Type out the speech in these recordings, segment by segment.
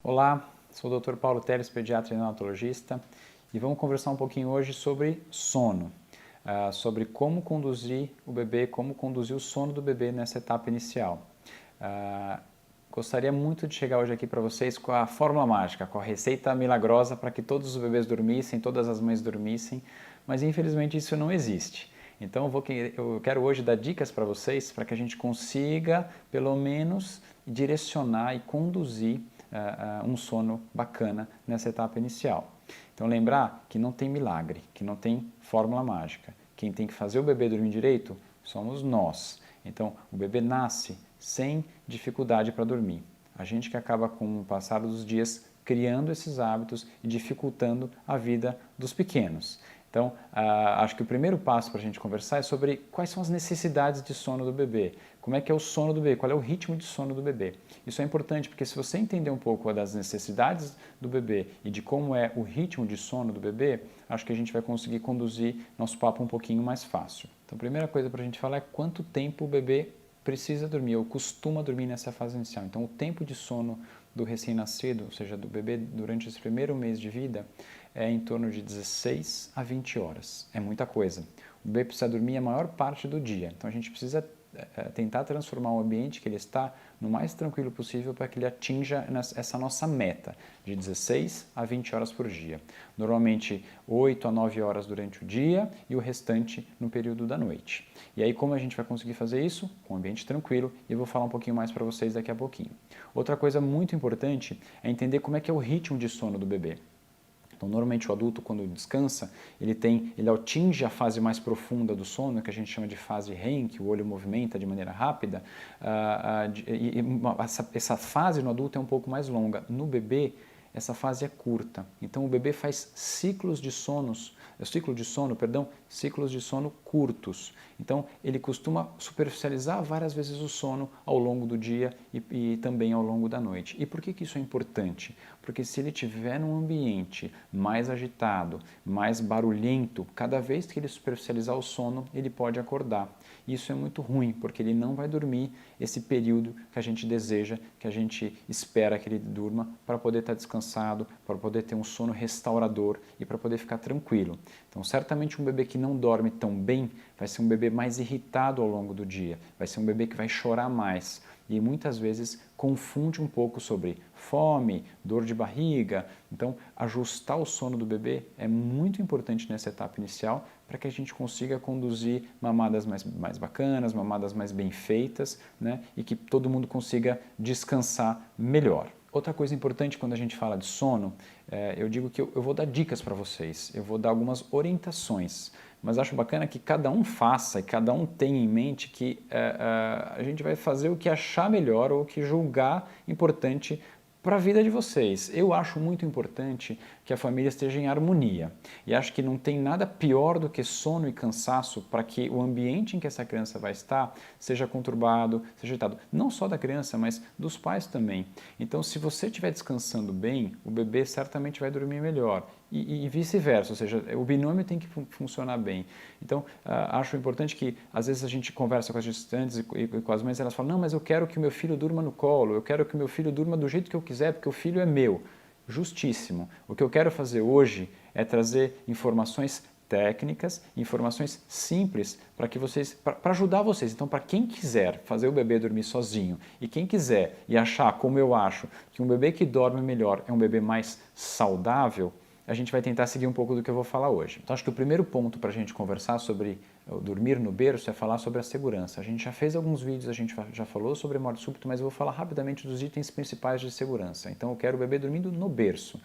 Olá, sou o Dr. Paulo Teles, pediatra e neonatologista, e vamos conversar um pouquinho hoje sobre sono, sobre como conduzir o bebê, como conduzir o sono do bebê nessa etapa inicial. Gostaria muito de chegar hoje aqui para vocês com a fórmula mágica, com a receita milagrosa para que todos os bebês dormissem, todas as mães dormissem, mas infelizmente isso não existe. Então eu quero hoje dar dicas para vocês para que a gente consiga, pelo menos, direcionar e conduzir um sono bacana nessa etapa inicial. Então lembrar que não tem milagre, que não tem fórmula mágica. Quem tem que fazer o bebê dormir direito somos nós. Então o bebê nasce sem dificuldade para dormir. A gente que acaba com o passar dos dias criando esses hábitos e dificultando a vida dos pequenos. Então, acho que o primeiro passo para a gente conversar é sobre quais são as necessidades de sono do bebê, como é que é o sono do bebê, qual é o ritmo de sono do bebê. Isso é importante porque se você entender um pouco das necessidades do bebê e de como é o ritmo de sono do bebê, acho que a gente vai conseguir conduzir nosso papo um pouquinho mais fácil. Então, a primeira coisa para a gente falar é quanto tempo o bebê precisa dormir ou costuma dormir nessa fase inicial. Então, o tempo de sono do recém-nascido, ou seja, do bebê durante esse primeiro mês de vida, é em torno de 16 a 20 horas. É muita coisa. O bebê precisa dormir a maior parte do dia. Então a gente precisa tentar transformar o ambiente que ele está no mais tranquilo possível para que ele atinja essa nossa meta de 16 a 20 horas por dia. Normalmente 8 a 9 horas durante o dia e o restante no período da noite. E aí como a gente vai conseguir fazer isso? Com um ambiente tranquilo, e eu vou falar um pouquinho mais para vocês daqui a pouquinho. Outra coisa muito importante é entender como é que é o ritmo de sono do bebê. Então, normalmente o adulto, quando descansa, ele atinge a fase mais profunda do sono, que a gente chama de fase REM, que o olho movimenta de maneira rápida, essa fase no adulto é um pouco mais longa. No bebê, essa fase é curta. Então, o bebê faz ciclos de sono curtos. Então, ele costuma superficializar várias vezes o sono ao longo do dia e também ao longo da noite. E por que isso é importante? Porque se ele estiver num ambiente mais agitado, mais barulhento, cada vez que ele superficializar o sono, ele pode acordar. Isso é muito ruim, porque ele não vai dormir esse período que a gente deseja, que a gente espera que ele durma para poder estar descansado, para poder ter um sono restaurador e para poder ficar tranquilo. Então, certamente um bebê que não dorme tão bem vai ser um bebê mais irritado ao longo do dia, vai ser um bebê que vai chorar mais e muitas vezes confunde um pouco sobre fome, dor de barriga. Então, ajustar o sono do bebê é muito importante nessa etapa inicial para que a gente consiga conduzir mamadas mais bacanas, mamadas mais bem feitas, né? E que todo mundo consiga descansar melhor. Outra coisa importante quando a gente fala de sono, eu digo que eu vou dar dicas para vocês, eu vou dar algumas orientações, mas acho bacana que cada um faça e cada um tenha em mente que a gente vai fazer o que achar melhor ou o que julgar importante para a vida de vocês. Eu acho muito importante que a família esteja em harmonia e acho que não tem nada pior do que sono e cansaço para que o ambiente em que essa criança vai estar seja conturbado, seja agitado. Não só da criança, mas dos pais também. Então, se você estiver descansando bem, o bebê certamente vai dormir melhor e vice-versa, ou seja, o binômio tem que funcionar bem. Então, acho importante que, às vezes, a gente conversa com as gestantes e com as mães, elas falam, não, mas eu quero que o meu filho durma no colo, eu quero que o meu filho durma do jeito que eu quiser, porque o filho é meu. Justíssimo. O que eu quero fazer hoje é trazer informações técnicas, informações simples para que vocês, para ajudar vocês. Então, para quem quiser fazer o bebê dormir sozinho e quem quiser e achar, como eu acho, que um bebê que dorme melhor é um bebê mais saudável, a gente vai tentar seguir um pouco do que eu vou falar hoje. Então, acho que o primeiro ponto para a gente conversar sobre dormir no berço é falar sobre a segurança. A gente já fez alguns vídeos, a gente já falou sobre morte súbita, mas eu vou falar rapidamente dos itens principais de segurança. Então, eu quero o bebê dormindo no berço,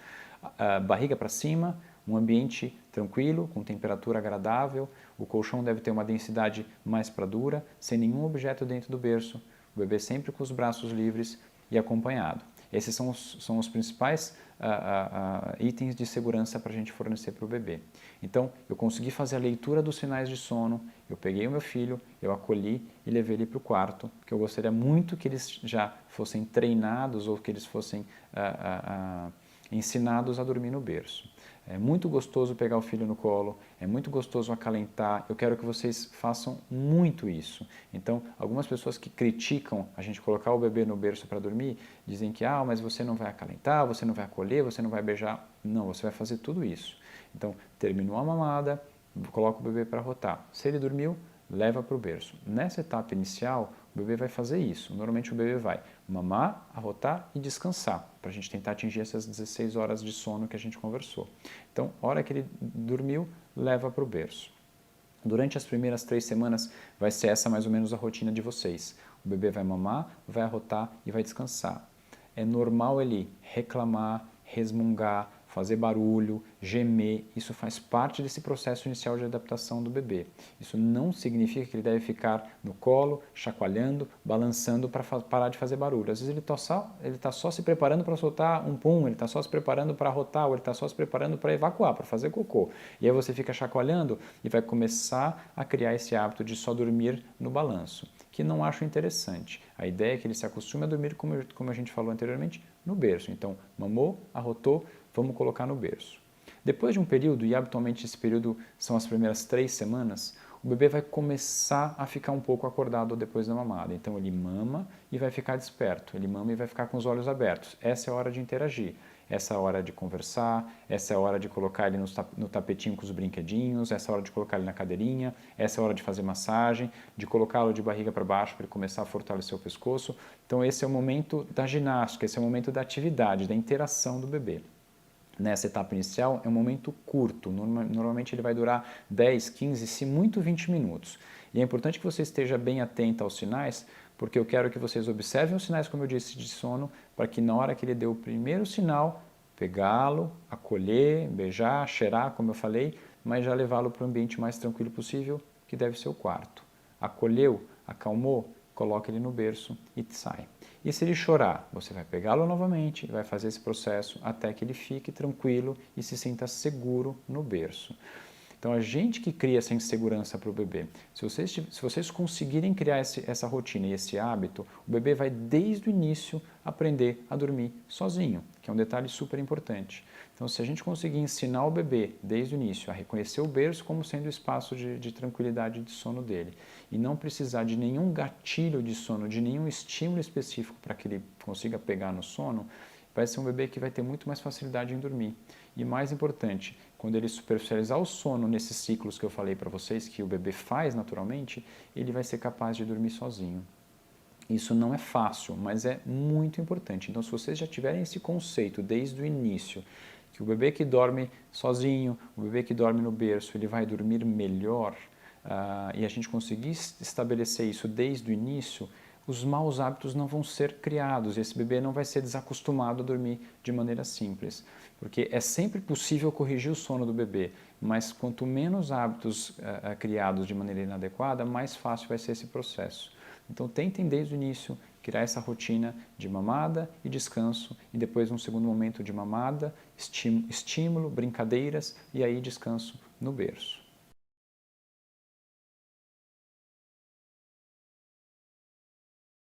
barriga para cima, um ambiente tranquilo, com temperatura agradável, o colchão deve ter uma densidade mais para dura, sem nenhum objeto dentro do berço, o bebê sempre com os braços livres e acompanhado. Esses são os principais itens de segurança para a gente fornecer para o bebê. Então, eu consegui fazer a leitura dos sinais de sono, eu peguei o meu filho, eu acolhi e levei ele para o quarto, porque eu gostaria muito que eles já fossem treinados ou que eles fossem ensinados a dormir no berço. É muito gostoso pegar o filho no colo, é muito gostoso acalentar. Eu quero que vocês façam muito isso. Então, algumas pessoas que criticam a gente colocar o bebê no berço para dormir, dizem que, mas você não vai acalentar, você não vai acolher, você não vai beijar. Não, você vai fazer tudo isso. Então, terminou a mamada, coloca o bebê para rotar. Se ele dormiu, leva para o berço. Nessa etapa inicial, o bebê vai fazer isso. Normalmente o bebê vai mamar, arrotar e descansar, para a gente tentar atingir essas 16 horas de sono que a gente conversou. Então, a hora que ele dormiu, leva para o berço. Durante as primeiras 3 semanas, vai ser essa mais ou menos a rotina de vocês. O bebê vai mamar, vai arrotar e vai descansar. É normal ele reclamar, resmungar, fazer barulho, gemer, isso faz parte desse processo inicial de adaptação do bebê. Isso não significa que ele deve ficar no colo, chacoalhando, balançando para parar de fazer barulho. Às vezes ele está só se preparando para soltar um pum, ele está só se preparando para arrotar, ou ele está só se preparando para evacuar, para fazer cocô. E aí você fica chacoalhando e vai começar a criar esse hábito de só dormir no balanço, que não acho interessante. A ideia é que ele se acostume a dormir, como a gente falou anteriormente, no berço. Então, mamou, arrotou, vamos colocar no berço. Depois de um período, e habitualmente esse período são as primeiras 3 semanas, o bebê vai começar a ficar um pouco acordado depois da mamada. Então ele mama e vai ficar desperto, ele mama e vai ficar com os olhos abertos. Essa é a hora de interagir, essa é a hora de conversar, essa é a hora de colocar ele no tapetinho com os brinquedinhos, essa é a hora de colocar ele na cadeirinha, essa é a hora de fazer massagem, de colocá-lo de barriga para baixo para ele começar a fortalecer o pescoço. Então esse é o momento da ginástica, esse é o momento da atividade, da interação do bebê. Nessa etapa inicial é um momento curto, normalmente ele vai durar 10, 15, se muito 20 minutos. E é importante que você esteja bem atento aos sinais, porque eu quero que vocês observem os sinais, como eu disse, de sono, para que na hora que ele deu o primeiro sinal, pegá-lo, acolher, beijar, cheirar, como eu falei, mas já levá-lo para o ambiente mais tranquilo possível, que deve ser o quarto. Acolheu, acalmou, coloca ele no berço e sai. E se ele chorar, você vai pegá-lo novamente e vai fazer esse processo até que ele fique tranquilo e se sinta seguro no berço. Então, a gente que cria essa insegurança para o bebê, se vocês conseguirem criar essa rotina e esse hábito, o bebê vai desde o início aprender a dormir sozinho, que é um detalhe super importante. Então, se a gente conseguir ensinar o bebê desde o início a reconhecer o berço como sendo o espaço de tranquilidade e de sono dele, e não precisar de nenhum gatilho de sono, de nenhum estímulo específico para que ele consiga pegar no sono, vai ser um bebê que vai ter muito mais facilidade em dormir. E mais importante, quando ele superficializar o sono nesses ciclos que eu falei para vocês, que o bebê faz naturalmente, ele vai ser capaz de dormir sozinho. Isso não é fácil, mas é muito importante. Então, se vocês já tiverem esse conceito desde o início, que o bebê que dorme sozinho, o bebê que dorme no berço, ele vai dormir melhor, e a gente conseguir estabelecer isso desde o início, os maus hábitos não vão ser criados e esse bebê não vai ser desacostumado a dormir de maneira simples. Porque é sempre possível corrigir o sono do bebê, mas quanto menos hábitos criados de maneira inadequada, mais fácil vai ser esse processo. Então tentem desde o início criar essa rotina de mamada e descanso e depois um segundo momento de mamada, estímulo, brincadeiras e aí descanso no berço.